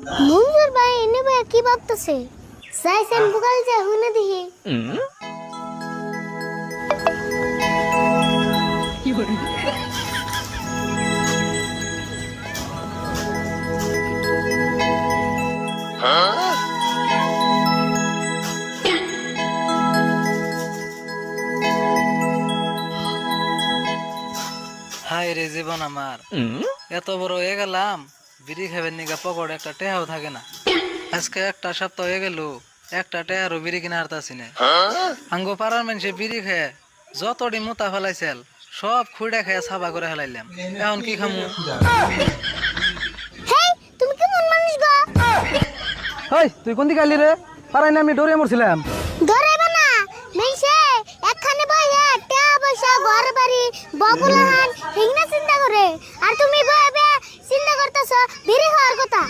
মঞ্জুর ভাই এনে ভাই কি ভাবতেছে যাইছেন বুকাল যা হুনে দেখি হাই রে জীবন আমার এত বড় হয়ে গেলাম বিড়ি খাবেন নিগা পকড় একটা টেহাও থাকে না আজকে একটা সপ্তাহ হয়ে গেল একটা টেহারও বিড়ি কিনা হারতাছি না আঙ্গো পাড়ার মানুষে বিড়ি খেয়ে যতটি মোতা ফেলাইছিল সব খুঁড়ে খেয়ে সাবা করে ফেলাইলাম এখন কি খামু হেই তুমি কি মন মানুষ গো হেই তুই কোন দিকে আইলি রে পারাই না আমি ডরে মরছিলাম ধরেবা না মেইছে একখানে বইয়া টা পয়সা ঘর বাড়ি ববুলাহান হিংনা চিন্তা করে আর তুমি বইবে চিন্তা করতেছ বিড়ি খাওয়ার কথা